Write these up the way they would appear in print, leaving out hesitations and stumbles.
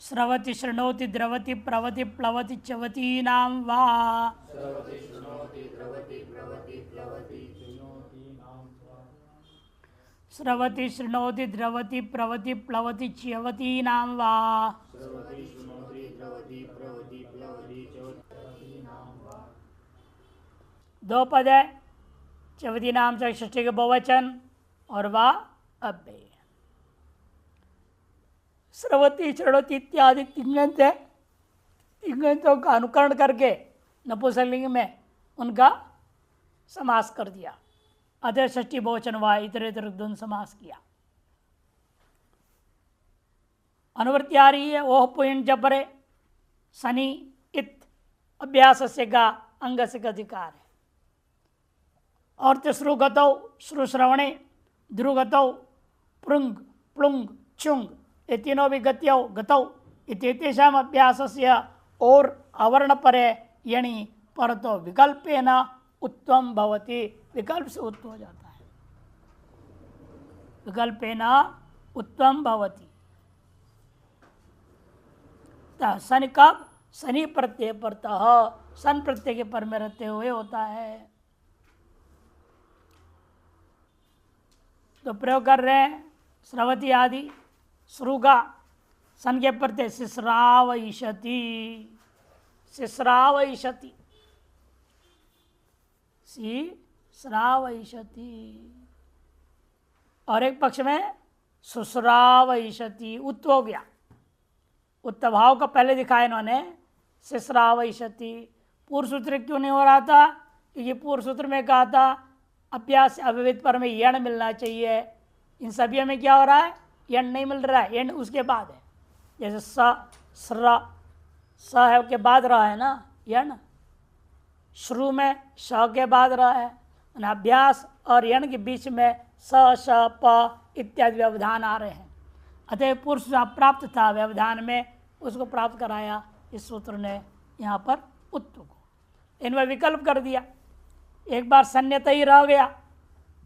स्रवति शृणोति द्रवति प्रवति प्लवति चवतीनां वा स्रवति शृणोति द्रवति प्रवति प्लवति च्यवतीनां वा। दो पद है, चवती नाम से षष्ठी के बहुवचन और वा अव्यय। स्रवति शृणोति इत्यादि तिङन्त है, तिङन्तों का अनुकरण करके नपुंसकलिंग में उनका समास कर दिया। अतः षष्ठी बहुवचन वा इतरेतर द्वंद्व समास किया। अनुवृत्ति आ रही है ओह पुयन जपरे सनी इत अभ्यास से का अंग से अधिकार है। और तिसरु गतौ श्रु श्रवणे ध्रुगतौ प्रुंग प्लुंग चुंग ये तीनों भी गत्यौ गतौ इत्येतेषाम् अभ्यासस्य और अवर्ण परे यणि परतो विकल्पेन उत्तम भवति। विकल्प से उत्तम हो जाता है, विकल्पेन उत्तम भवति। सन कब शनि प्रत्यय परतः सन प्रत्यय के पर में रहते हुए होता है। तो प्रयोग कर रहे हैं स्रवती आदि श्रुगा सन के प्रत्यय सिस्रावयिषति सिस्रावयिषति श्रावयिषति और एक पक्ष में सुश्रावयिषति उत्त हो गया। उत्तभाव का पहले दिखाया इन्होंने सिस्रावयिषति। पूर्व सूत्र क्यों नहीं हो रहा था? क्योंकि पूर्व सूत्र में कहा था अभ्यास अव्यवहित पर में यण मिलना चाहिए। इन सभी में क्या हो रहा है? यण नहीं मिल रहा है, यण उसके बाद है। जैसे स है के बाद रहा है ना यण, श्रु में श के बाद रहा है। अभ्यास और यण के बीच में स श प इत्यादि व्यवधान आ रहे हैं। अतः पुरुष प्राप्त था व्यवधान में, उसको प्राप्त कराया इस सूत्र ने यहाँ पर उत्तु को। इनमें विकल्प कर दिया, एक बार सन्यत ही रह गया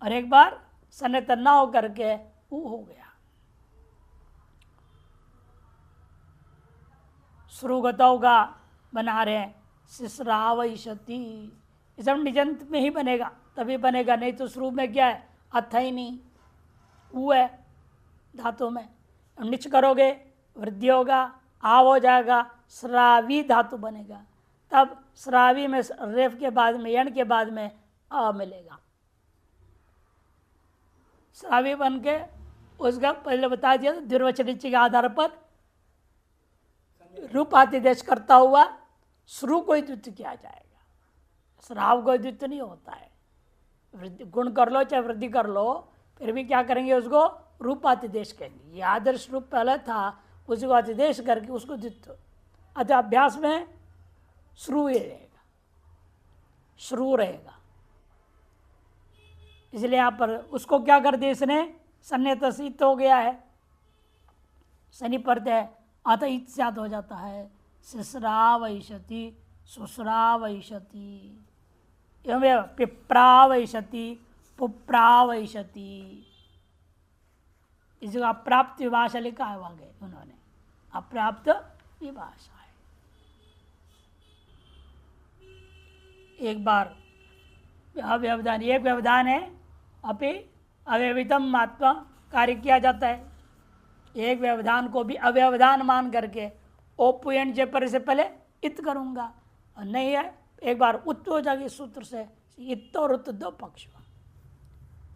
और एक बार सन्यत न हो करके ऊ हो गया। श्रुगतौ का बना रहे सिस्रावयिषति, इस निजंत में ही बनेगा तभी बनेगा, नहीं तो श्रु में क्या है? अथ ही नहीं, ऊ है धातु में। निच करोगे वृद्धि होगा, आव हो जाएगा, श्रावी धातु बनेगा। तब श्रावी में रेफ के बाद में यण के बाद में अ मिलेगा। श्रावी बन के उसका पहले बता दिया द्विवचन के आधार पर रूपातिदेश करता हुआ श्रु को ही द्वित्व किया जाएगा, श्राव को द्वित्व नहीं होता है। वृद्धि गुण कर लो चाहे वृद्धि कर लो, फिर भी क्या करेंगे? उसको रूपातिदेश कहेंगे। ये आदर्श रूप पहले था, उसको अतिदेश करके उसको द्वित्व। अतः अभ्यास में श्रु ही रहेगा, श्रु रहेगा। इसलिए यहाँ पर उसको क्या कर दिया इसने? सन्यत सिद्ध हो गया है, शनि प्रत्यय अतः इत्याद हो जाता है। सिस्रावयिषति सुश्रावयिषति एवं पिप्रावयिषति पुप्रावयिषति। इस जगह अप्राप्त विभाषा लिखा है वहां गए उन्होंने, अप्राप्त विभाषा है। एक बार अव्यवधान, एक व्यवधान है अपि अव्यवहितम मात्मा कार्य किया जाता है। एक व्यवधान को भी अव्यवधान मान करके ओपुयन जेपर से पहले इत करूंगा, और नहीं है एक बार उत्त हो जाएगी सूत्र से। इत और उत्त दो पक्ष।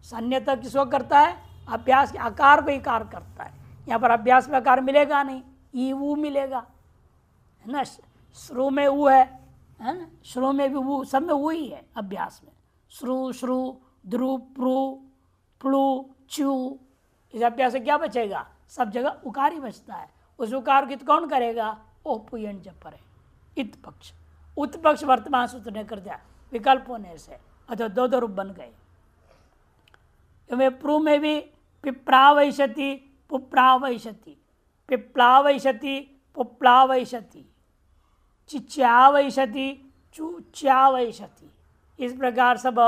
सन्यता किसको करता है? अभ्यास के आकार को इकार करता है। यहाँ पर अभ्यास में आकार मिलेगा नहीं, ई ऊ मिलेगा, है ना। श्रु में ऊ है ना, श्रु में भी ऊ, सब में ऊ ही है अभ्यास में। श्रु श्रु ध्रु प्रू प्लू चू, इस अभ्यास से क्या बचेगा? सब जगह उकार ही बचता है। उस उकार को कौन करेगा? ओपुयन जब पर है इत पक्ष। उत्पक्ष वर्तमान सूत्र ने कर दिया विकल्प होने से, अतः दो दो रूप बन गए। प्रू में भी पिप्रावयिषति पुप्रावयिषति, पिप्लावयिषति पुप्लावयिषति, चिच्यावयिषति चूच्यावयिषति। इस प्रकार सब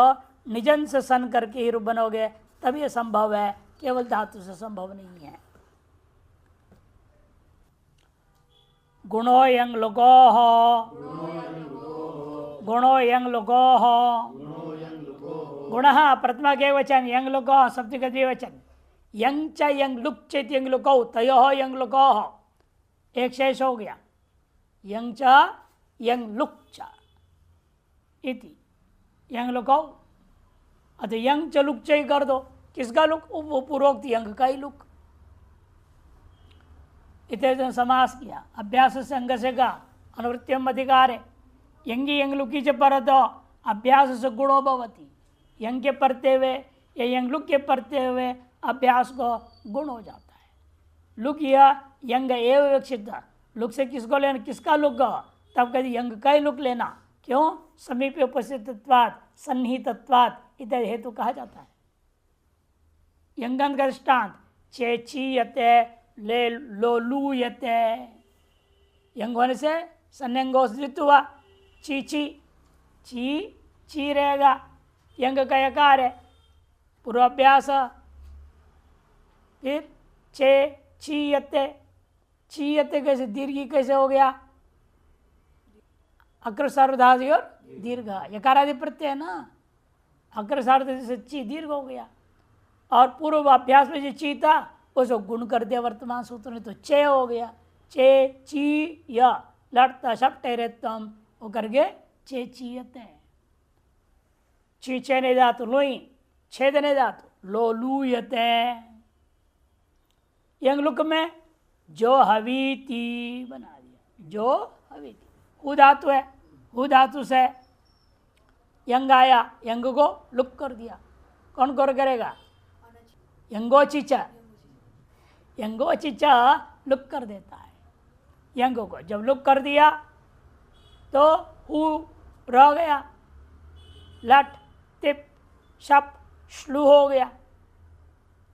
निजन से सन करके ही रूप बनोगे तब ये संभव है, केवल धातु से संभव नहीं है। गुणो यंग लोको गुणो यंग लोको गुण प्रथमा के वचन यंग लोको सप्तमी का द्विवचन यंग च यंग लुक चेत यंग लोको तयो यंग लोको एक शेष हो गया यंग च यंग लुक च इति यंग लोको अतः यंग च लुक च कर दो किसका लुक पूर्वोक्त यंग का ही लुक इतने समास किया अभ्यास से अंग से का अनुवृत्तिम अधिकार है यंगी यंग लुकी च पर तो अभ्यास से गुणो भवती यंग के पढ़ते हुए या यंग लुक के पढ़ते हुए अभ्यास को गुण हो जाता है लुक या यंग एव विवक्षित लुक से किसको लेना किसका लुक तब कभी यंग का ही लुक लेना क्यों समीप उपस्थितत्वात् सन्निहितत्वात् इत्यादि हेतु कहा जाता है यंगन का दृष्टांत चेचीयते ले लोलूयते यंग होने से सन्यंगो हुआ ची ची रहेगा यंग का यकार है पूर्वाभ्यास फिर चे चीयते चीयते कैसे दीर्घी कैसे हो गया अक्र सार्वधातु और दीर्घ यकारादि प्रत्यय है ना अक्र सार्वधातु से ची दीर्घ हो गया और पूर्वाभ्यास में जो ची था उसको गुण कर दिया वर्तमान सूत्र में तो चे हो गया चे ची य लटता शप टेरेतम वो करके चे चीयते ची ने धातु लोई छेदने धातु लो लूयते यंग लुक में जो हवीती बना दिया जो हवीती हु धातु है हु धातु से यंग आया यंग को लुक कर दिया कौन कर करेगा यंगो चिचा यंगो चिचा लुक कर देता है यंगो को जब लुक कर दिया तो हु रह गया लट तिप शप श्लू हो गया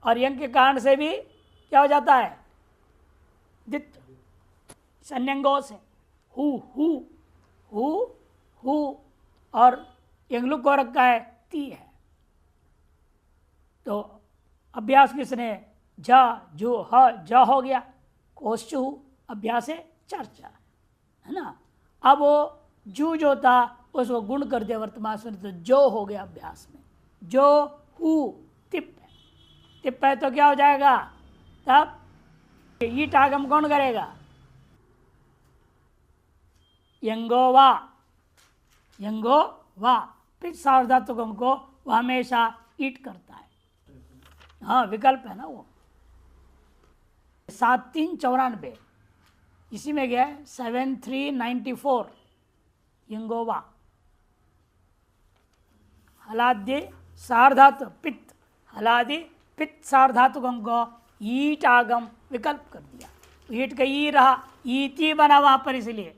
और यंग के कारण से भी क्या हो जाता है दित सन्यंगों से हु हु हु हु और यंगलुक को रखा है ती है तो अभ्यास किसने जा जो ह जा हो गया कोश्चु अभ्यास है चर्चा है ना अब वो जू जो था उसको गुण कर दिया वर्तमान में तो जो हो गया अभ्यास में जो हु तिप है तो क्या हो जाएगा तब ईट आगम कौन करेगा यंगो वा फिर सार्वधातुकम को वह हमेशा ईट करता है हाँ विकल्प है ना वो 7394 इसी में गया 7394 यंगोवा हलादि सार्धातु पित्त हलादि पित्त सार्धातुकम को ईट आगम विकल्प कर दिया ईट का ई रहा ईति बना वहां पर इसलिए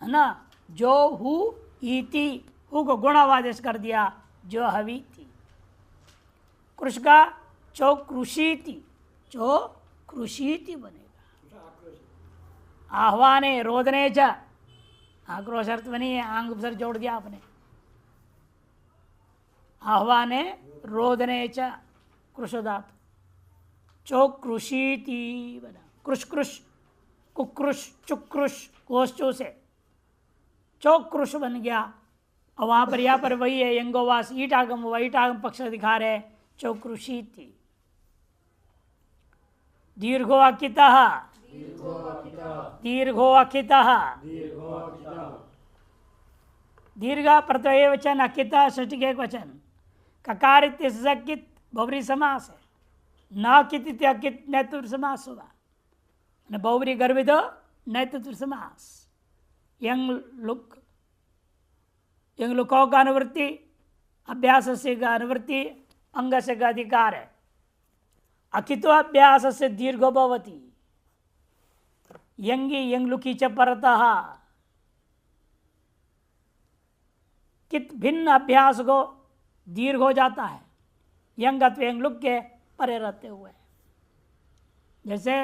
है ना जो हु ईति हु को गुणावादेश कर दिया जो हवी थी कृष का चो कृषीति बनेगा आह्वाने रोदने च आक्रोश अर्थ बनी है आंग उपसर्ग जोड़ दिया आपने आह्वाने रोदने च कृषदात चोकृषीति बना कृष कृष कुकृष चुकृष कोष्ठों से चौकृष बन गया और वहां पर यहाँ पर वही है यंगोवास ईटागम हुआ ईटागम पक्ष दिखा रहे चौकृषीति दीर्घो अकितः दीर्घ प्रत्यय वचन अकिता षष्ठी के एक वचन ककार कित बहुब्री समास है न कित अकित नैतुर समास होगा बहुब्री गर्भित नैतुर समास यंग लुकों का अनुवृत्ति अभ्यास से का अनुवृत्ति अंग से का अधिकार है अकितो अभ्यास से दीर्घो भवति यंगी यंग लुकी च परतः कित भिन्न अभ्यास को दीर्घ हो जाता है यंग अथवा यंग लुक के परे रहते हुए जैसे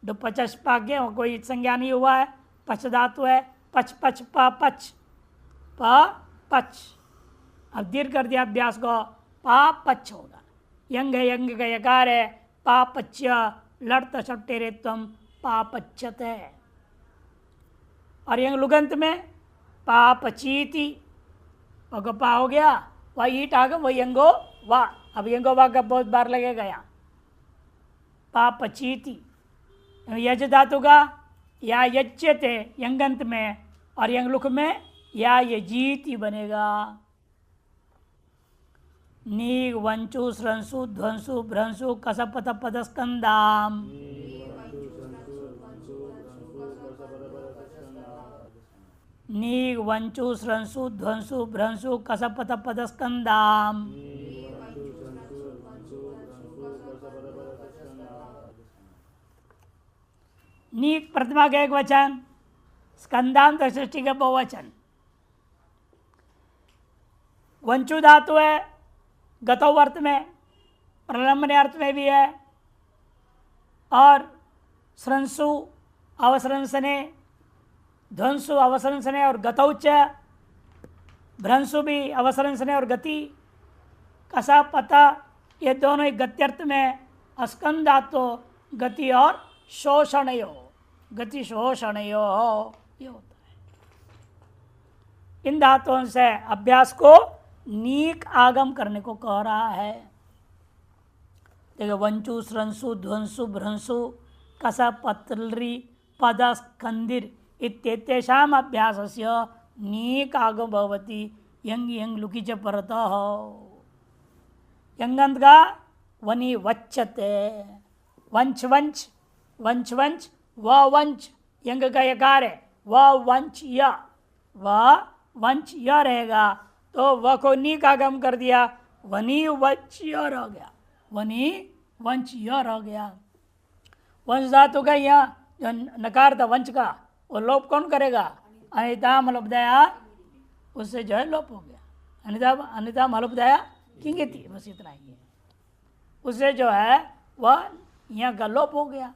पचस्पा के कोई संज्ञा नहीं हुआ है पच धातु है पच पच प पच प पच अब दीर्घ कर दिया अभ्यास को पा पच होगा यंग है यंग का यकार है पापच्य लड़त सप्टेरे तम पापच्यत है और यंग लुगंत में पापचीति, पा हो गया, वह ईट आगम, वही यंगो वा। अब यंगो वा का बहुत बार लगेगा यहाँ। पापचीति यज धातु का या यज्यते यंगंत में, और यंगलुक में या यजीति बनेगा। नी वंचु स्रंसु ध्वंसु भ्रंसु कसपत पदस्कंदाम। नी वंचु स्रंसु ध्वंसु भ्रंसु कसपत पदस्कंदाम। नी प्रतिमा का एक वचन, स्कंदांत सृष्टि का बहुवचन। वंचु धातु है गतौ अर्थ में, प्रलंबन अर्थ में भी है, और स्रंसु अवसरंसने, ध्वंसु अवसरंसने और गतौच, भ्रंसु भी अवसरंसने और गति, कसा पता, ये दोनों ही गत्यर्थ में। अस्कंद धातु गति और शोषणयो, गति शोषणयो ये होता है। इन धातुओं से अभ्यास को नीक आगम करने को कह रहा है। देखो, वंचु स्रंसु ध्वंसु भ्रंसु कसा पतलरी पद स्कंदिर इत्येतेषाम् अभ्यासस्य नीक आगम भवति यंग यंग लुकी च परतः। यंगंत का वनी वच्चते, वंच वंच वंच वंच व वंच, यंग का यकार है, व वंच य, व वंच य रहेगा, तो व को नी का आगम कर दिया, वनी वंच य रह गया, वनी वंच य रह गया। वंश धातु का यहाँ जो नकार था वंच का, वो लोप कौन करेगा? अनिता मलुपदया, उससे जो है लोप हो गया। अनिता अनिता मलुपदया किंगिति, बस इतना ही है। उससे जो है वह यहाँ का लोप हो गया।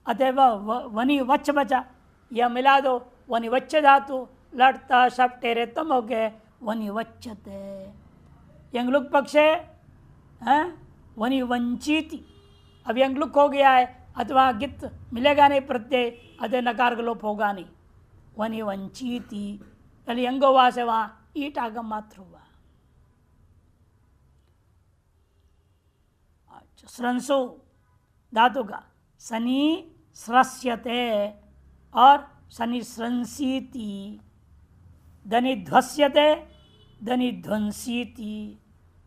अतएव वनी वच्छ बचा, यह मिला दो, वनी वच्छ धातु लटता शब टेरे तम हो गए, वनी वच्छते। यंगलुक पक्ष है वनी वंचिति, अब यंगलुक हो गया है, अथवा गित मिलेगा नहीं प्रत्यय, अतः नकार का लोप होगा नहीं, वनी वंचिति। चलिए यंगोवा से वहाँ ईट आगम मात्र हुआ। स्रंसु धातु का शनि स्रस्यते और शनि स्रंसीति, धनि ध्वस्यते धनि ध्वंसीति,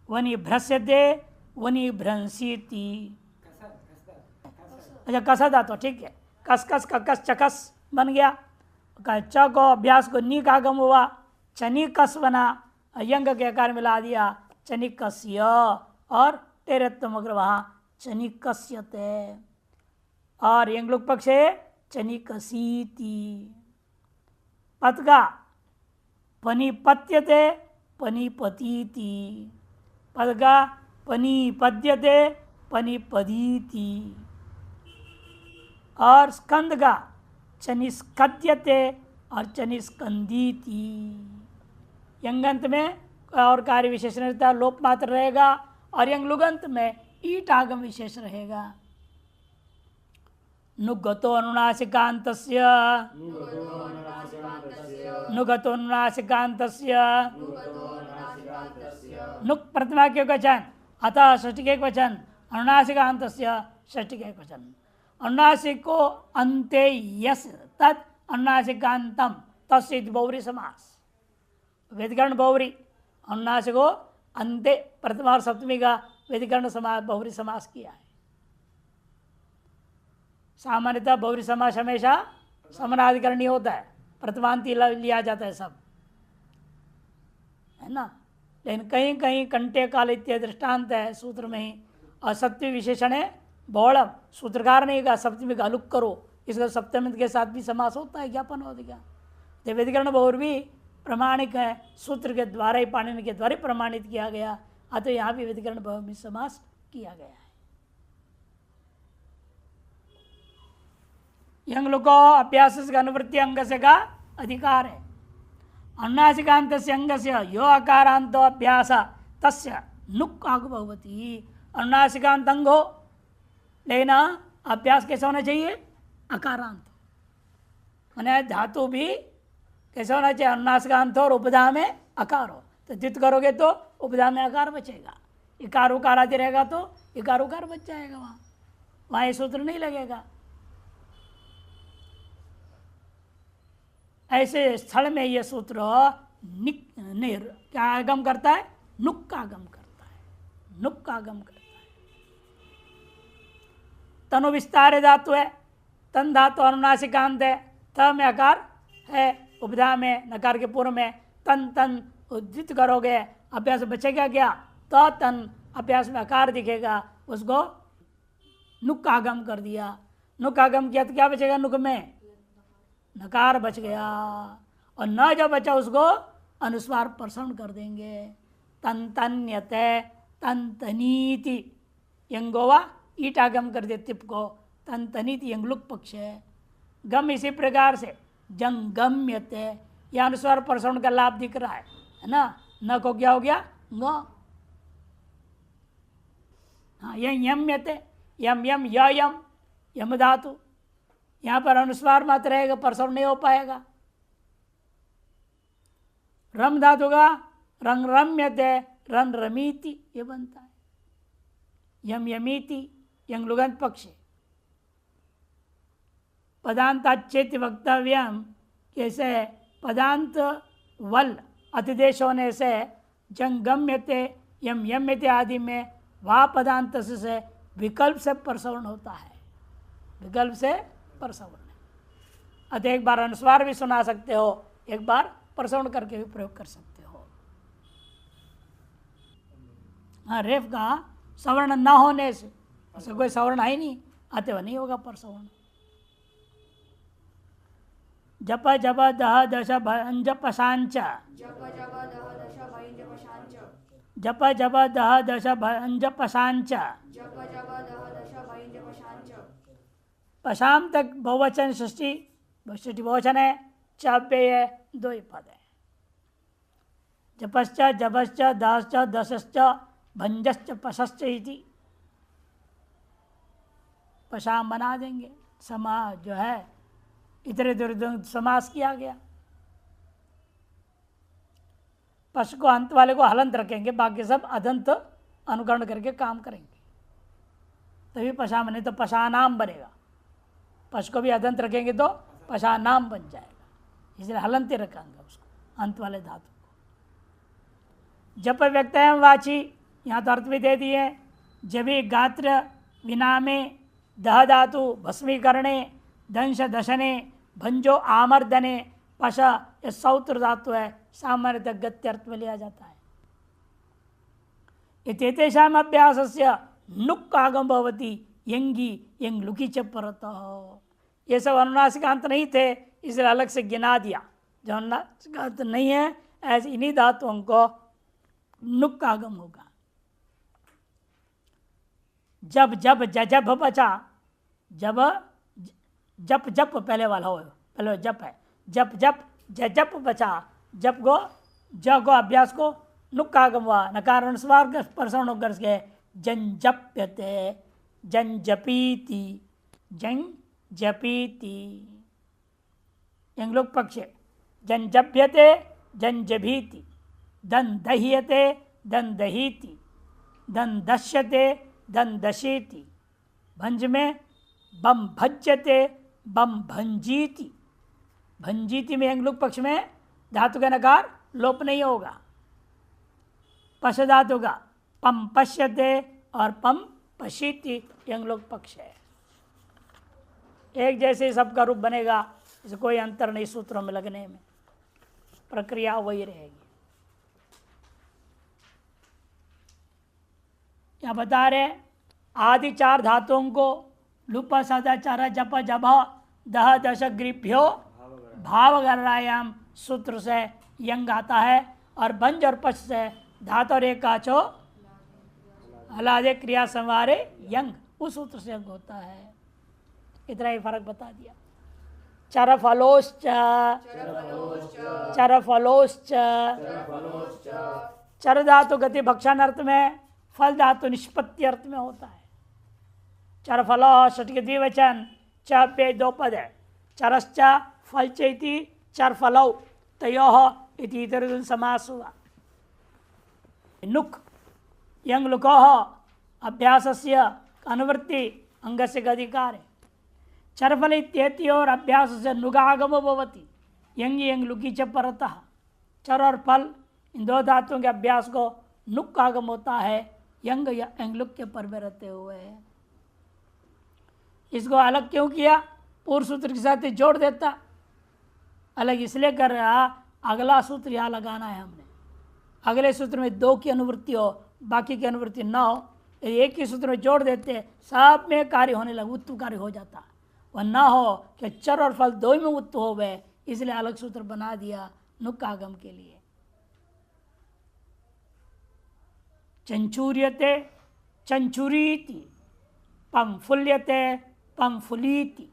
वनि भ्रस्यते वनि भ्रंसीति। अच्छा, कसा धातु ठीक है, कस कस ककस चकस बन गया। च को अभ्यास को नी का आगम हुआ, चनी कस बना, यंग के आकार मिला दिया, चनिकस्य, और तेरत्व अग्र वहाँ चनिकस्यते, और यंगलुक पक्ष चनिकसीति। पद का पनिपत्यते पनिपतीति, पद का पनिपद्यते पनिपदीति, और स्कंद का चनिस्कद्यते और चनिस्कंदीति। यंगंत में और कार्य विशेष रहता है, लोप मात्र रहेगा, और यंगलुगंत में ईट आगम विशेष रहेगा। नुगतो अनुनासिकान्तस्य, नुगतो अनुनासिकान्तस्य, नुक प्रतिमा के वचन, अतः षष्ठी के वचन, अनुनासिकान्तस्य षष्ठी के वचन। अनुनासिक को अंते यस तत् अनुनासिकांतम तस्य बहुव्री समास, व्यधिकरण बहुव्री। अनुनासिक को अंते प्रथमा और सप्तमी का व्यधिकरण समास बहुव्री समास किया है। सामान्यतः बहुव्री समास हमेशा समनाधिकरणी होता है, प्रथमांति लिया जाता है सब, है ना। लेकिन कहीं कहीं कंटे काल इत्यादि दृष्टांत है सूत्र में ही, और सप्तमी विशेषण है बहुड़म, सूत्रकार ने कहा सप्तमी का अलुक करो, इसका सप्तमी के साथ भी समास होता है, ज्ञापन हो गया। तो व्यधिकरण बहुव्री प्रमाणिक है, सूत्र के द्वारा ही, पाणिनि के द्वारा ही प्रमाणित किया गया, अतः यहाँ भी व्यधिकरण बहुव्री समास किया गया है। यंगलुको अभ्यास का अनुवृत्ति अंग से का अधिकार है। अनुनासिकांत से अंग से यो अकारांतो अभ्यास तस्य नुक आगु भवति। अनुनासिकांत अंग हो, लेकिन अभ्यास कैसा होना चाहिए? अकारांत, माने धातु भी कैसे होना चाहिए? अनुनासिकांत हो और उपधा में अकार हो, तो द्वित करोगे तो उपधा में अकार बचेगा। इकार उकार आदि रहेगा तो इकार उकार बच जाएगा, वहाँ ये सूत्र नहीं लगेगा। ऐसे स्थल में यह सूत्र क्या आगम करता है? नुक का आगम करता है, नुक का आगम करता है। तनु विस्तार धातु है, तन धातु अनुनासिकांत है, त में अकार है, उपधा में नकार के पूर्व में तन तन उद्धित करोगे, अभ्यास बचेगा क्या? तो तन अभ्यास में अकार दिखेगा, उसको नुक का आगम कर दिया। नुक आगम किया तो क्या बचेगा? नुक में नकार बच गया, और न जो बचा उसको अनुस्वार प्रसरण कर देंगे। तन तन्यते तन तनीति यंगोवा ईट आगम कर दे तिप को, तन तनीति यंगलुक पक्ष है। गम इसी प्रकार से जंगम्यते, यह अनुस्वार प्रसरण का लाभ दिख रहा है ना? न को क्या हो गया? ग। हाँ, यम्यते, यम यम यम यम धातु, यहाँ पर अनुस्वार मात्र रहेगा, प्रसरण नहीं हो पाएगा। रम धातु का रंग रम्यते रन रमीति ये बनता है। यम यमीति यंग लुगंत पक्ष। पदांताचेत वक्तव्यम, कैसे पदांत वल अतिदेश होने से जंगम्यते यम यम्यते आदि में वा पदांत से विकल्प से प्रसवर्ण होता है, विकल्प से प्रसवर्ण। अतः एक बार अनुस्वार भी सुना सकते हो, एक बार प्रसवर्ण करके भी प्रयोग कर सकते हो। हाँ, रेफ का सवर्ण न होने से, ऐसा कोई सवर्ण है ही नहीं, आते हुए नहीं होगा प्रसवर्ण। जप जप दह दश भंज पशांच, जप जप दह दश भंज पशांच, पशाम तक बहुवचन सृष्टि, सृष्टि बहुवचन है, चाप्य है, दो ही पद है। जपश्च जपश्च दश्च दशश्च भंजश्च पशश्च इति, पशाम बना देंगे। समा जो है इधर इधर समास किया गया। पश को अंत वाले को हलंत रखेंगे, बाकी सब अदंत अनुकरण करके काम करेंगे, तभी पशा बने, तो पशानाम बनेगा। पश को भी अदंत रखेंगे तो पशानाम बन जाएगा, इसलिए हलंत रखेंगे उसको, अंत वाले धातु को। जप व्यक्तयम वाची, यहाँ तो अर्थ भी दे दिए। जभी गात्र विनामे दह धातु भस्मीकरणे दंश दशने भंजो आमर्दने पश, ये सौत्र धातु है, सामान्यतः गत्यर्थ में लिया जाता है। इत्येतेषाम् अभ्यासस्य नुक् आगम भवति यंगी यंग लुकी च परतः। ये सब अनुनासिकांत नहीं थे, इसलिए अलग से गिना दिया। जो अनुनासिकांत नहीं है, ऐसे इन्हीं धातुओं को नुक् आगम होगा। जब जब जब बचा, जब जप जप पहले वाला हो, पहले जप है, जप जप जप बचा, जप को ज को अभ्यास को नुक् आगम हुआ, नकार अनुस्वार प्रसरण होकर के जन जप्यते जन जपीति जन जपीति यंगलोक पक्ष। जन जप्यते जन जभीति, दन दह्यते दन दहीति, दन दश्यते दन दशीति। भंज में बम भज्यते बम भंजीति, भंजीति में यंगलोक पक्ष में धातु का नकार लोप नहीं होगा। पश धातु का पम पश्यते और पम पशीति यंगलोक पक्ष है। एक जैसे सबका रूप बनेगा, इसे कोई अंतर नहीं, सूत्रों में लगने में प्रक्रिया वही रहेगी। क्या बता रहे? आदि चार धातुओं को लुप सदा चार जप जभ दह दश ग्रीभ्यो भावगरायाम सूत्र से यंग आता है, और भंज और पश से धातु और एकाचो हलादे क्रिया संवारे यंग, उस सूत्र से यंग होता है। इतना ही फर्क बता दिया। चरफलोश्च चरफलोश्च, चर धातु गति भक्षण अर्थ में, फल धातु निष्पत्ति अर्थ में होता है। चरफलो षट् द्विवचन, च पे दो पद है। चरश्च फल चैति चरफलौ, तयोः इति इतर समास हुआ। नुक् यंग लुकोः अभ्यासस्य अनुवृत्ति अंगस्य अधिकार है। चरफल इत्येत्योर अभ्यास से नुगागमो भवति यंग यंग लुकी च परतः। चर और फल इन दो धातुओं के अभ्यास को नुक आगम होता है यंग या एंगलुक के पर में रहते हुए। इसको अलग क्यों किया? पूर्व सूत्र के साथ जोड़ देता। अलग इसलिए कर रहा, अगला सूत्र यहाँ लगाना है हमने। अगले सूत्र में दो की अनुवृत्ति हो, बाकी की अनुवृत्ति ना हो। एक ही सूत्र में जोड़ देते, सब में कार्य होने लगा, उत्तम कार्य हो जाता। वह ना हो कि चर और फल दो ही में उत्तम हो गए, इसलिए अलग सूत्र बना दिया नुक आगम के लिए। चंचूर्यते चंचुरीति, पंफुल्यते पंफुलीति।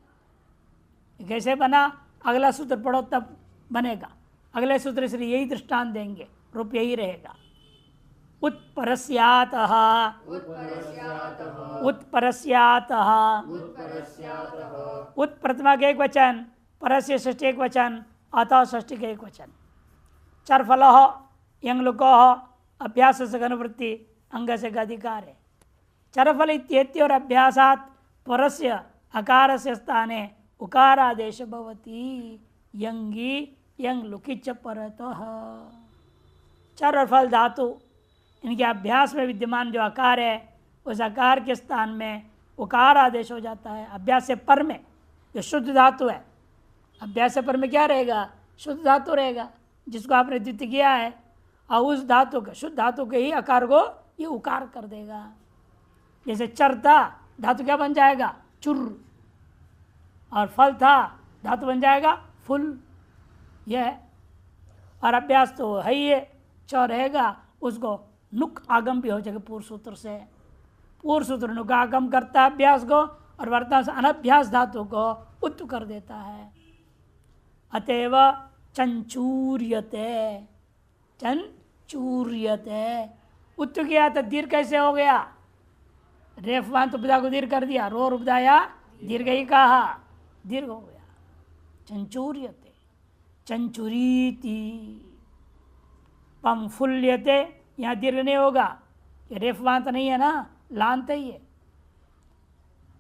कैसे बना? अगला सूत्र पढ़ो तब बनेगा। अगले सूत्र से यही दृष्टांत देंगे, रूप यही रहेगा। उत्परस्यातः उत्परस्यातः। उत प्रथमा के एक वचन, परस्य षष्ठी एक वचन, अतः षष्ठी के एक वचन। चरफलः यंगलुकोः अभ्यास से अनुवृत्ति अंग से अधिकार है। चरफल इत्येत्य और अभ्यासात परस्य अकार से स्थाने उकारादेश भवति यंगी यंग लुकिच परतः। चर और फल धातु इनके अभ्यास में विद्यमान जो आकार है, उस आकार के स्थान में उकार आदेश हो जाता है। अभ्यास से पर में जो शुद्ध धातु है, अभ्यास से पर में क्या रहेगा? शुद्ध धातु रहेगा, जिसको आपने द्वितीय किया है। और उस धातु के, शुद्ध धातु के ही आकार को ये उकार कर देगा। जैसे चर था, धातु क्या बन जाएगा? चुर। और फल था, धातु बन जाएगा फुल। यह है। और अभ्यास तो है ही है, च रहेगा, उसको नुक आगम भी हो जाएगा पूर्व सूत्र से। पूर्व सूत्र नुक आगम करता है अभ्यास को, और वर्तमान से अनभ्यास धातु को उत्त कर देता है। अतएव चंचूर्यते चंचूर्यते। उत्त किया तो दीर्घ कैसे हो गया? रेफवान उपदा को दीर्घ कर दिया, रोर उपदाया दीर्घ ही कहा, दीर्घ हो गया। चंचूर्यते चंचुरीति। पंफुल्यते, यहाँ दीर्घ नहीं होगा, ये रेफवांत नहीं है ना, लांत ही है।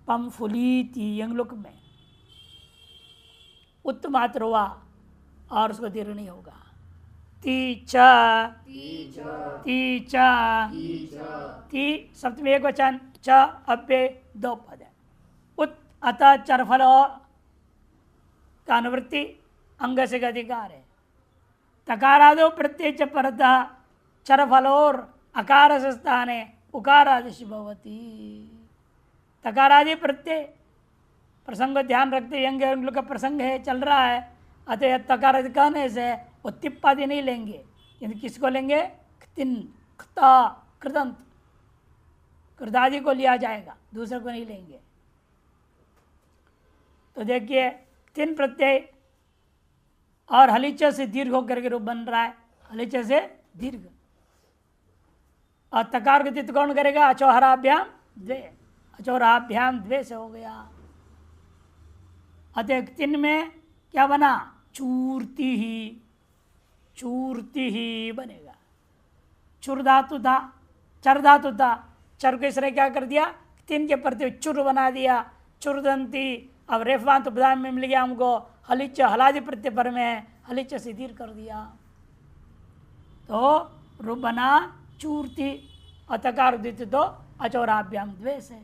पंफुलीति यंगलुक में उत्तम मात्र हुआ और उसको दीर्घ नहीं होगा। तीचा तीचा ती सप्तमी एक वचन, च अव्यय दो पद है। उत अतः चरफल का अनुवृत्ति अंग से अधिकार है। तकारादो प्रत्यय च परतः चरफलोर अकार से स्थाने उकारादिश भवति। तकारादि प्रत्यय प्रसंग को ध्यान रखते, यंग लोग का प्रसंग है, चल रहा है, अतः तकारादि कहने से वो तिप्पादि नहीं लेंगे। यदि किसको लेंगे? तिन खता कृदंत कृदादि को लिया जाएगा, दूसरे को नहीं लेंगे। तो देखिए तीन प्रत्यय और हलिच से दीर्घ होकर के रूप बन रहा है, हलिच से दीर्घ। और तकार के तित कौन करेगा? अचौहराभ्याम द्वे, अचौहराभ्याम द्वे से हो गया। अतः तीन में क्या बना? चूर्ति ही बनेगा। चुर धातु था, चर धातु था, चर को इसने क्या कर दिया? तीन के प्रति चुर बना दिया, चुरदंती। अब रेफवांत उपदान में मिल गया हमको, हलिच हलादि प्रत्यय पर में हलिच से दीर्घ कर दिया, तो रूप बना चूर्ति। अतकार उदित तो अचौराभ्याम द्वे से।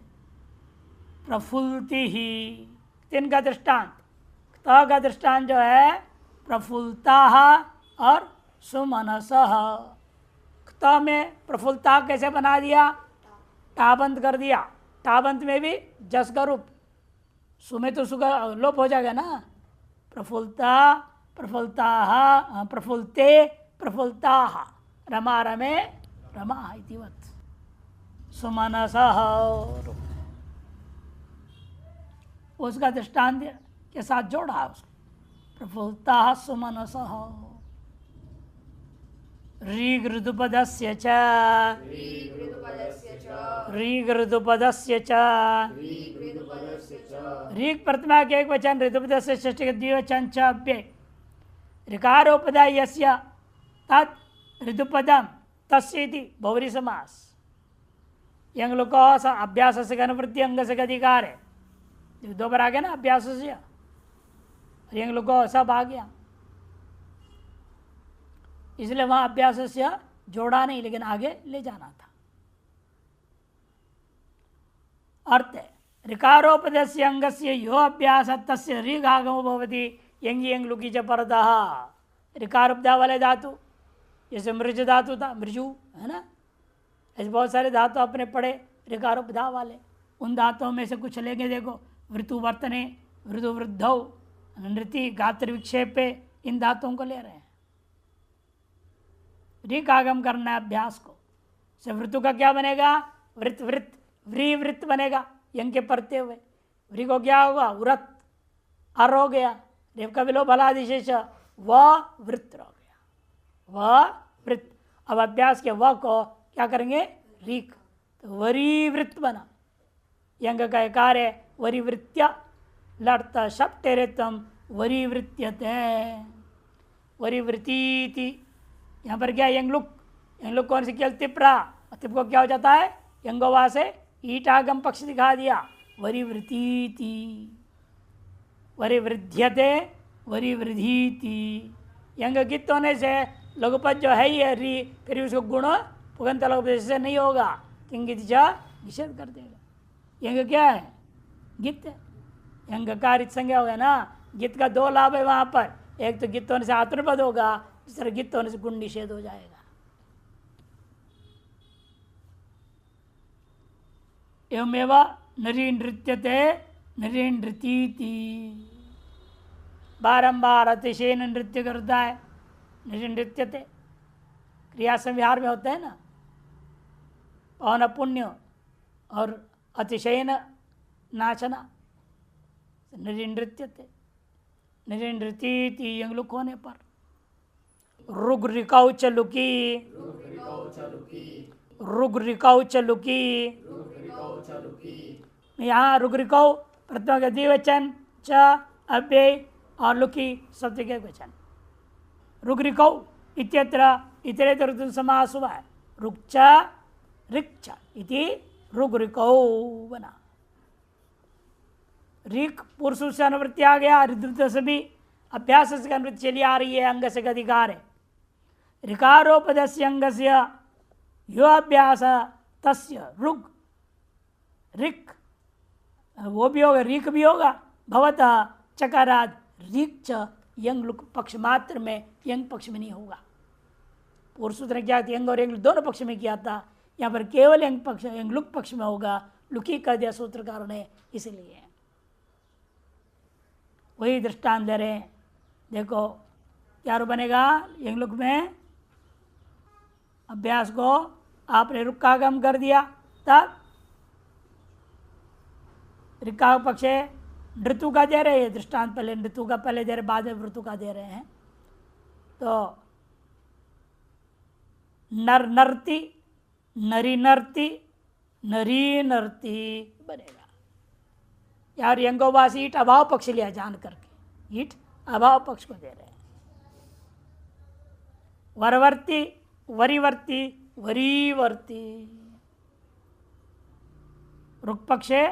प्रफुल्ति ही तीन का दृष्टांत, त का दृष्टांत जो है प्रफुल्ता और सुमनसः। त में प्रफुल्ता कैसे बना दिया? टाबंत कर दिया, टाबंत में भी जस का रूप, सु में तो सुगा लोप हो जाएगा ना। प्रफुल्ता प्रफुल्ता प्रफुल्ते प्रफुल्ता रमा रमे रमा इतिवत सुमनसः। उसका दृष्टांत के साथ जोड़ा उसको, प्रफुल्ता सुमनसः। रीग ऋतुपदस्य च रीग ऋतुपदस्य च। रीग प्रथमा के एक वचन, ऋतुपदस्य षष्ठी के द्विवचन च अव्यय। ऋकारोपदा यस्य तत् ऋतुपदम तस्येति बहुव्रीहि समास। यंग लोग को अभ्यास से अनुवृत्ति अंग से अधिकार है, दो बार आ गया ना अभ्यास से, यंग लोग को सब आ गया, इसलिए वहां अभ्यास से जोड़ा नहीं लेकिन आगे ले जाना था। अर्थ ऋकारोपदस्य अंगस्य यो अभ्यास तस्य ऋग आगमो भवति यंग यंग लुकी च परतः। ऋकारोपदा वाले धातु जैसे मृज धातु था, मृजु है ना, ऐसे बहुत सारे धातु अपने पढ़े ऋकारोपदा वाले, उन धातुओं में से कुछ लेंगे। देखो ऋतु वर्तने, ऋतु वृद्धौ, नृति, गात्र विक्षेपे, इन धातुओं को ले रहे हैं। ऋक आगम करना है अभ्यास को। से ऋतु का क्या बनेगा? वृत वृत व्री वृत्त बनेगा यंग के पढ़ते हुए। व्री को क्या होगा? व्रत, अर हो गया, रेव का विलोप फलादिशेष व वृत्त रह गया, व वृत्त। अब अभ्यास के व को क्या करेंगे? रीक, तो वरी वृत्त बना। यंग का कार्य वरिवृत्य लड़त शब टेरेतम वरिवृत्यते वरिवृतीति। यहाँ पर क्या यंग लुक कौन सी केवल तिपरा, तिप को क्या हो जाता है? यंगोवा से ईट आगम पक्ष दिखा दिया, वरिवृतीति, वरिवृध्यते वरिवृधीति। यंग गित होने से लघुपद जो है ये री, फिर उसको गुण पुगंत लघुपद से नहीं होगा, किंगित जा निषेध कर देगा। यंग क्या है? गित है। यंग कारित संज्ञा हो गया ना। गित का दो लाभ है वहां पर, एक तो गित होने से आत्मपद होगा, दूसरा गित होने से गुण निषेध हो जाएगा। एवमेव नरी नृत्यते नरी नृतीति। बारंबार अतिशयन नृत्य करता है, नरी नृत्यते। क्रिया संविहार में होता है ना, पवन पुण्य और अतिशयन नाचना, नरी नृत्यते नरी नृतीति। यंगलुक होने पर रुग रिकाउ चलुकी, रुग रिकाउ चलुकी। यहाँ रुग रिकाउ प्रथमा का द्विवचन, च अव्यय और लुकी शब्द के वचन। रुग रिकाउ इत्यत्र इतरेतर ऋतु समास हुआ है। रुक च रिक च इति रुग रिकाउ बना। रिक पुरुष से अनुवृत्ति आ गया, ऋतु से भी अभ्यास से अनुवृत्ति चली आ रही है, अंग से अधिकार है। ऋकारोपदस्य अंगस्य यो अभ्यास तस्य रुग रिक, वो भी होगा, रिक भी होगा। भवतः चकाराद रिक च यंग लुक पक्ष मात्र में, यंग पक्ष में नहीं होगा। पूर्व सूत्र ने क्या था? यंग और यंग दोनों पक्ष में किया था, यहाँ पर केवल यंग पक्ष, यंग लुक पक्ष में होगा। लुकी कर दिया सूत्रकार ने, इसलिए वही दृष्टांत दे रहे हैं। देखो क्या बनेगा यंग लुक में? अभ्यास को आपने रुक्कागम कर दिया, तब ऋक्का पक्ष ऋतु का दे रहे हैं दृष्टांत, पहले ऋतु का पहले दे रहे, बाद में ऋतु का दे रहे हैं। तो नर नर्ती, नरी नर्ती, नरी नर्ती बनेगा। यार यंगोवास ईट अभाव पक्ष लिया जान करके, ईट अभाव पक्ष को दे रहे हैं। वरवर्ती, वरिवर्ती, वरीवर्ती। रुक पक्षे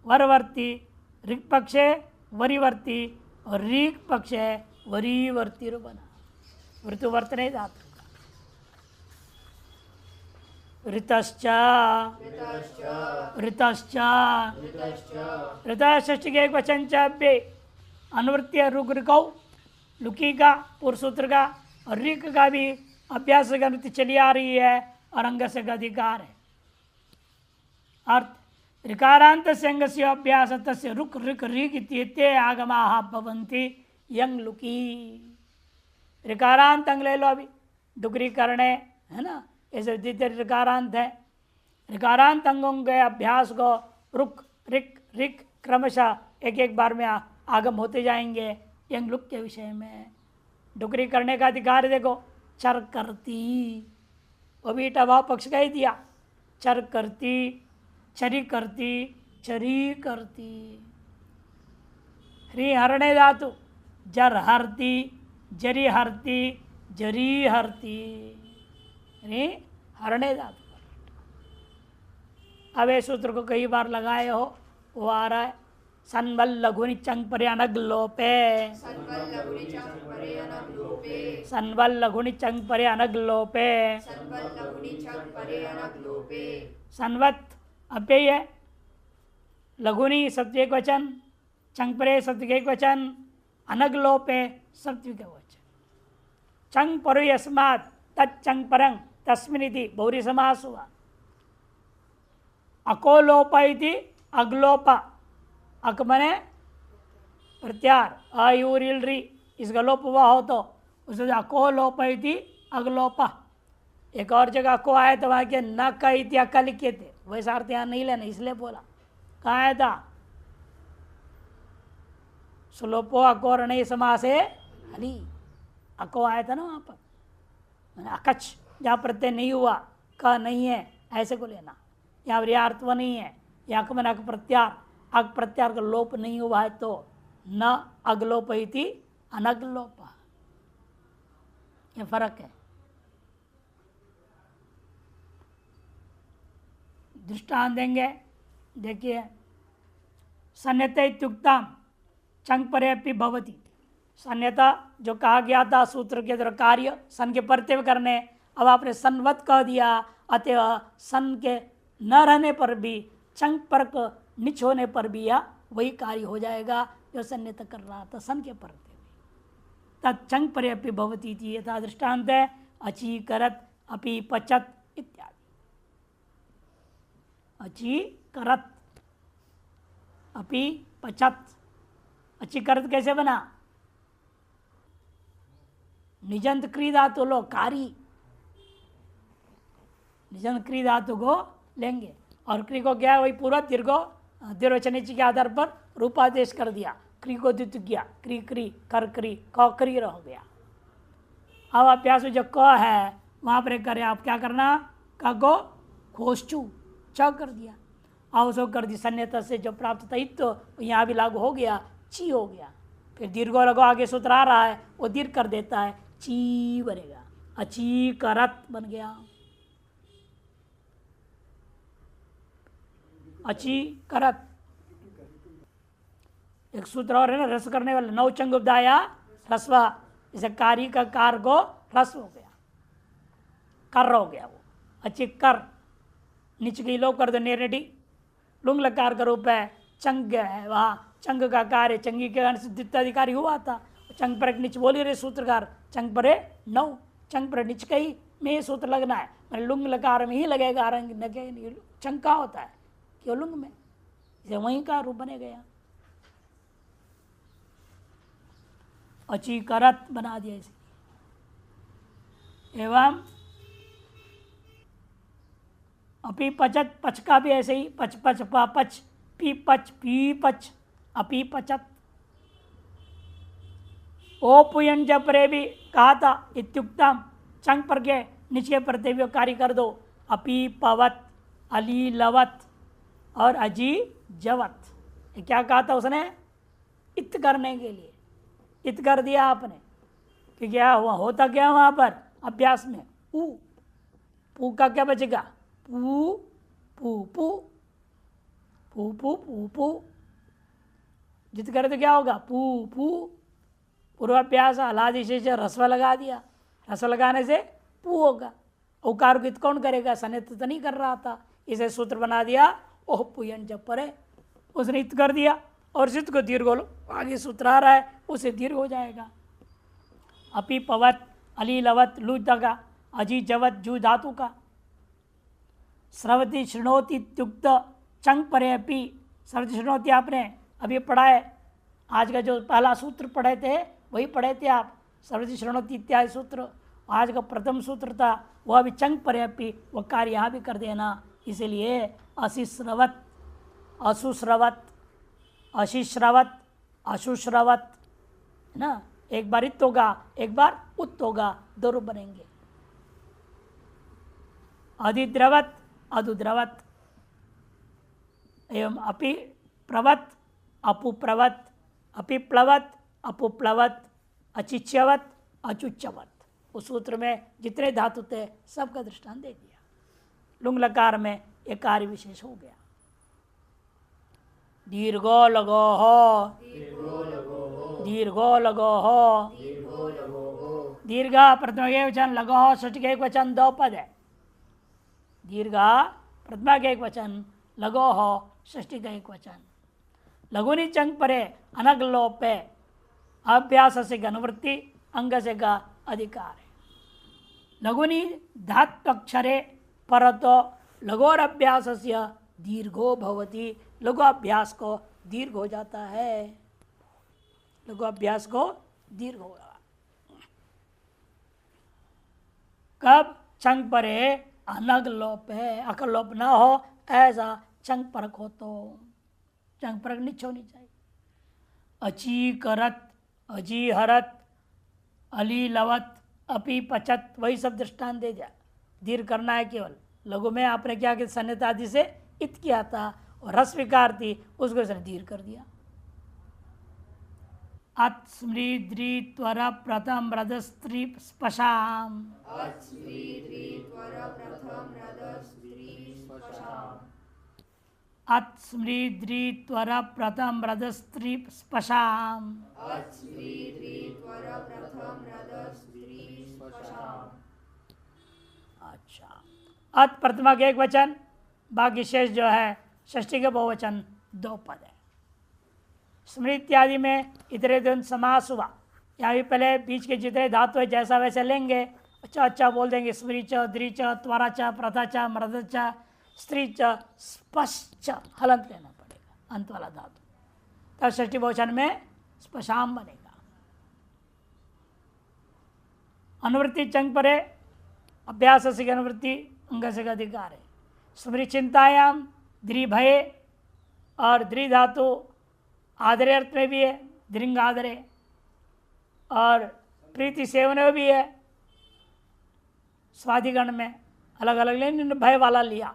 वरवर्ती, ऋक पक्षे वरिवर्ती और ऋक पक्षे वरीवर्ती बना। ऋतु वर्तने धातु का। ऋतश्च ऋतश्च ऋत षष्ठी के एक वचन चे अनुवृत्ति रुग ऋकौ, लुकी का पूर्व सूत्र का और ऋक का भी अभ्यास का अनुवृत्ति चली आ रही है और अंग से अधिकार है। अर्थ ऋकारांत से अंग से अभ्यास तस्य रुक ऋक ऋक इत्येते आगमाः भवन्ति यंग लुकी। ऋकारांत अंग ले लो अभी, डुगरी करने है ना, ऐसे द्वितीय ऋकारांत है। ऋकारांत अंगों के अभ्यास को रुक ऋक ऋक क्रमशः एक एक बार में आगम होते जाएंगे यंग लुक के विषय में। डुगरी करने का अधिकार देखो, चर करती, वो भी अभाव पक्ष का ही दिया। चर करती, चरी करती, चरी करती। ह्री हरणे धातु, जर हरती, जरी हरती जरी हरती, यानी हरणे धातु। अब इस सूत्र को कई बार लगाए हो, वो आ रहा है सन्वल लघुनि चंग परे अनग लोपे, सन्वल लघुनि चंग परे अनग लोपे, सन्वल लघुनि चंग परे अनग लोपे, सन्वल लघुनि चंग परे अनग लोपे। सन्वत अव्यय है, लघुनि सत्व एक वचन, चंग परे सत्व एक वचन, अनग लोपे सत्व का वचन। चंग परो यस्मात् तच्चंग परंग तस्मिनिति बहुरी समास हुआ। अकोलोप इति अग्लोप, अक मने प्रत्यार, अयूरिल री, इसका लोप हुआ हो तो उसे अकोलोप इति अग्लोप। एक और जगह को आया तो वहां के न का इति अका लिखे थे, वैसा अर्थ यहाँ नहीं लेना, इसलिए बोला। कहाँ आया था? सुलोपो अकोर नहीं समासे हली, अको आया था ना वहां पर। अकच जहाँ प्रत्यय नहीं हुआ, क नहीं है, ऐसे को लेना। यहाँ अर्थ नहीं है, या अक मैंने अक प्रत्यार, अक प्रत्यार का लोप नहीं हुआ है तो न अगलोप इति अनगलोप, ये फर्क है। दृष्टांत देंगे, देखिए सन्यता इत्युक्तम चंग परे अपि भवति। सन्यता जो कहा गया था सूत्र के द्वारा कार्य सन के प्रत्यय करने, अब आपने सन्वत कह दिया, अतः सन के न रहने पर भी चंग पर निच होने पर भी यह वही कार्य हो जाएगा जो सन्यता कर रहा था सन के प्रत्यय। तत्चंग परे अपि भवति इति यथा दृष्टांत है अचीकरत अपि पचत इत्यादि। अचीकरत अपि पचत, अचीकरत कैसे बना? निजंत क्री धातु लो, कारी निजंत क्री धातु को लेंगे और क्री को क्या है, वही पूरा दीर्घो दीर्घवचनिच के आधार पर रूपादेश कर दिया। क्री को द्वित किया, क्री क्री कर क्री क क्री रह गया। अब अभ्यास में जो क है वहां पर करें आप क्या करना, क को खोशचू च कर दिया, और उसको कर दी सन्यता से जो प्राप्त था तो यहाँ भी लागू हो गया, ची हो गया। फिर दीर्घो लगो आगे सूत्र आ रहा है, वो दीर्घ कर देता है, ची बनेगा, अची करत बन गया। अची करत एक सूत्र और है ना, रस करने वाले नौचंग उपदाया रस्वा, इसे कारी का कार को रस हो गया, कर हो गया वो, अच्छी कर नीचे की लोग कर दो नेरेटी, लुंग लकार का रूप है, चंग है वहाँ, चंग का कार्य चंगी के अधिकारी हुआ था, चंग पर नीच बोली रहे सूत्रकार, चंग परे नौ, चंग पर नीच कही में ये सूत्र लगना है, मैंने लुंग लकार में ही लगेगा, रंग न चंग का होता है क्यों लुंग में, इसे वहीं का रूप बने गया, अचीकरत बना दिया इसे। एवं अपी पचत, पच का भी ऐसे ही, पच पच पच, पी पच अपी पचत। ओ पुयन जब परे भी कहा था इत्युक्तम, चंग पर के नीचे प्रत्यय कार्य कर दो, अपी पवत अली लवत और अजी जवत। ये क्या कहा था उसने? इत करने के लिए इत कर दिया आपने, कि क्या हुआ, होता क्या वहां पर अभ्यास में, पू पू का क्या बचेगा, पू पू पू पू पू पू पू, जित करे तो क्या होगा, पू पू। पूर्वाभ्यास हलादि से रस्व लगा दिया, रस्व लगाने से पू होगा। उकार को इत कौन करेगा, सनित तो नहीं कर रहा था, इसे सूत्र बना दिया, ओह पुयन जब परे उसने इत कर दिया, और सिद्ध को दीर्घ लो, आगे सूत्र आ रहा है उसे दीर्घ हो जाएगा। अपी पवत अली लवत लू दगा, अजी जवत जू धातु का। स्रवती शृणोति इत्युक्त चंग परे अपी, स्रवती शृणोति आपने अभी पढ़ा है, आज का जो पहला सूत्र पढ़े थे वही पढ़े थे आप, स्रवती शृणोति इत्यादि सूत्र, आज का प्रथम सूत्र था वह भी चंग परे अपी, वह कार्य यहाँ भी कर देना। इसीलिए अशिश्रवत असुश्रवत अशिश्रवत अशुश्रवत है ना, एक बार इत होगा एक बार उत होगा, दो रूप बनेंगे। अधिद्रवत अधुद्रवत एवं अपि प्रवत अपुप्रवत, अपिप्लवत अपुप्लवत, अचिच्यवत अचुच्चवत, उस सूत्र में जितने धातु थे सबका दृष्टांत दे दिया। लुंग लकार में एक कार्य विशेष हो गया। दीर्घो लगो हो, दीर्घो लगो हो, दीर्घ प्रथमा के वचन, लगो हो षष्ठी के एक वचन, दो पद है। दीर्घ प्रथमा के एक वचन, लगो हो षष्ठी का एक वचन। लघुनी चंग परे अनग लोपे अभ्यास से अनुवृत्ति अंग से का अधिकार है। लघुनी धात्वक्षरे परतो लघोर अभ्यास से दीर्घो भवति, लघु अभ्यास को दीर्घ हो जाता है, लघु अभ्यास को दीर्घ होगा। कब? चंग परे अनग लोप है, अकल लोप ना हो, ऐसा चंग परक हो तो चंग परक निच होनी चाहिए। अचीकरत, अजीहरत, अली लवत, अपी पचत, वही सब दृष्टांत दे दिया। दीर्घ करना है केवल। लघु में आपने क्या कि सन्नित आदि से इत किया था और रस विकार थी, उसको इसने दीर्घ कर दिया। अत स्मृ द्रि त्वर प्रथम रद स्त्री स्पशाम, अत स्मृ द्रि त्वर प्रथम रद स्त्री स्पशाम। अच्छा, अत प्रथमा के एक वचन, बाकी शेष जो है षष्ठी के बहुवचन दो पद है। स्मृति इत्यादि में इतरे दिन समास हुआ। यहाँ भी पहले बीच के जितने धातु है जैसा वैसे लेंगे, अच्छा अच्छा बोल देंगे। स्मृ च, द्रि च, त्वरा च, प्रथा च, मृद च, स्त्री च, स्पश्च, हलंत लेना पड़ेगा अंत वाला धातु, तब षष्ठी बहुवचन में स्पशाम बनेगा। अनुवृत्ति चंग परे अभ्यास से अनुवृत्ति अंग से अधिकार है। स्मृति चिंतायाम द्रि भय और द्रि धातु आदरे अर्थ में भी है, दृंग आदरे, और प्रीति सेवन में भी है। स्वादिगण में अलग अलग लेकिन भय वाला लिया।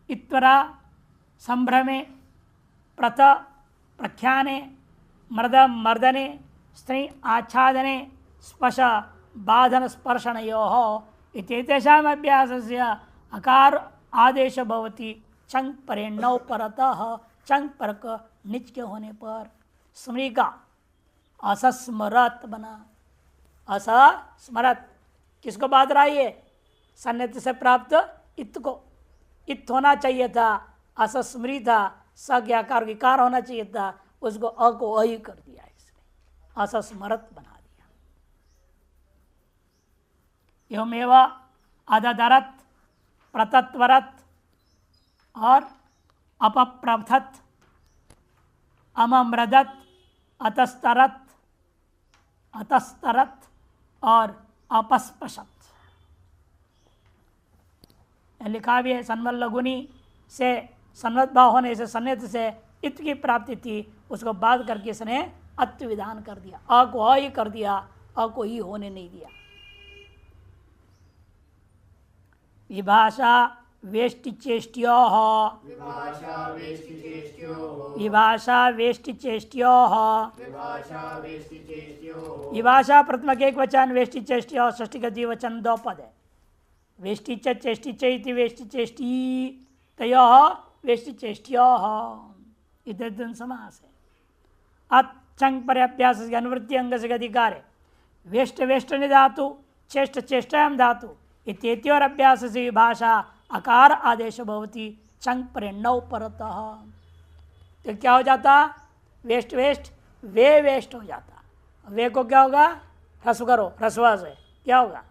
इत्वरा संभ्रमे, प्रथ प्रख्याने, मर्द मर्दने, स्त्री आच्छादने, स्पश बाधन स्पर्शनयोः इत्येतेषाम् अभ्यासस्य अकार आदेश भवति चंग परे नौ परतः। चंग परक निच के होने पर स्मृति का असस्मरत बना। असस्मरत किसको बाध रहा है? सन्निध से प्राप्त इत को। इत होना चाहिए था, असस्मृत था, स के आकार विकार होना चाहिए था, उसको अ को अ ही कर दिया, इसने असस्मरत बना दिया। एवमेव अददरत, प्रतत्वरत और अपप्रथत, अममृदत, अतस्तरत, अतस्तरत और अपस्पशत। लिखा भी है सन्वल लघुनी से सन्वत भाव होने से सन्निध से इत की प्राप्ति थी, उसको बाध करके इसने अत्व विधान कर दिया। अ को अ ही कर दिया, अ को ही होने नहीं दिया। विभाषा वेष्टिचेष्ट्योः, विभाषा वेष्टिचेष्ट्योः, विभाषा प्रथम के एक वचन, वेष्टिचेष्ट्योः षष्ठी का द्विवचन दो पद है। वेष्टिच चेष्टिच इति वेष्टिचेष्टि तयोः वेष्टिचेष्ट्योः इत्यर्थ समास है। अत चंग पर अभ्यास की अनुवृत्ति अंग से अधिकार है। वेष्ट वेष्ट धातु, चेष्ट चेष्टायाम धातु इत्येत्योर अभ्यास से विभाषा अकार आदेश भवति चंग पर नौ परतः। तो क्या हो जाता? वेष्ट वेष्ट वे वेष्ट हो जाता। वे को क्या होगा? ह्रस्व करो, ह्रस्व से क्या होगा?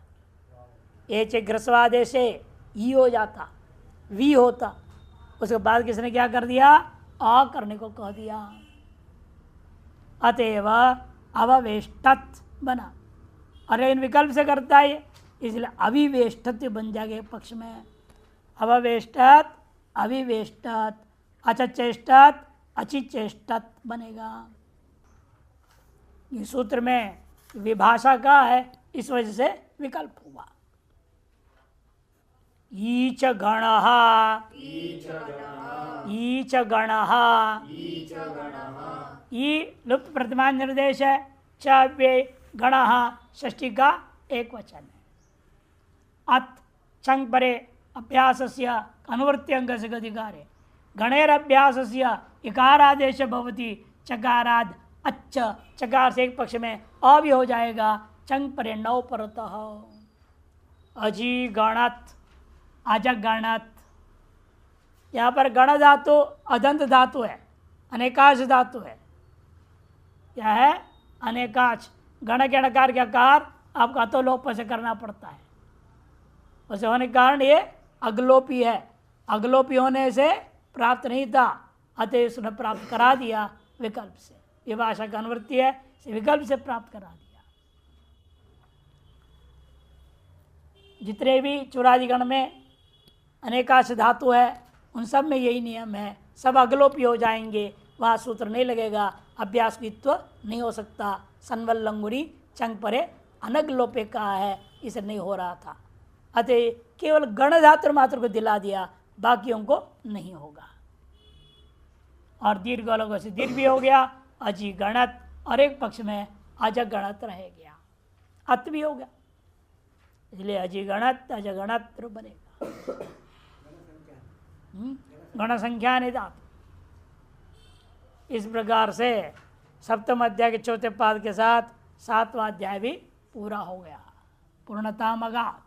एच ग्रस्वादेश से ई हो जाता, वी होता। उसके बाद किसने क्या कर दिया? अ करने को कह दिया। अतएव अववेष्टत बना। अरे इन विकल्प से करता है, इसलिए अविवेष्टत बन जाएगा पक्ष में। अववेष्टत, अविवेष्टत, अचचेष्टत, अचिचेष्टत बनेगा। इस सूत्र में विभाषा का है, इस वजह से विकल्प हुआ। ईच गणः, ईच गणः, ई लुप्त प्रतिमान निर्देश है। च वे गणः षष्ठी का एक वचन है। अत चंग परे अभ्यासस्य अनुवृत्ति अंग से अधिकारे गणेर अभ्यासस्य इकारादेश भवति चकाराद अच्छ चकार से एक पक्ष में अ भी हो जाएगा। चंग परे नौ परतः अजी गणत अजग गणत। यहाँ पर गण धातु अदंत धातु है, अनेकाश धातु है। क्या है? अनेकाच। गण के नकार के आकार आपका तो लोप से करना पड़ता है। वैसे होने के कारण ये अगलोपी है। अगलोपी होने से प्राप्त नहीं था, अतः उसने प्राप्त करा दिया विकल्प से। ये भाषा का अनुवृत्ति है, विकल्प से प्राप्त करा दिया। जितने भी चुरादिगण में अनेकाश धातु है उन सब में यही नियम है, सब अगलोपी हो जाएंगे, वहाँ सूत्र नहीं लगेगा, अभ्यास वित्व नहीं हो सकता। सन्वल्लंगुरी चंग परे अनगलोपे कहा है, इसे नहीं हो रहा था। अतः केवल गण धातु मात्र को दिला दिया, बाकियों को नहीं होगा। और दीर्घ अलग से दीर्घ भी हो गया, अजी गणत, और एक पक्ष में अजग गणत रह गया, अत भी हो गया, इसलिए अजी गणत अजगणत बनेगा। गण संख्या नहीं धातु। इस प्रकार से सप्तम अध्याय के चौथे पाद के साथ सातवां अध्याय भी पूरा हो गया, पूर्णता मगात।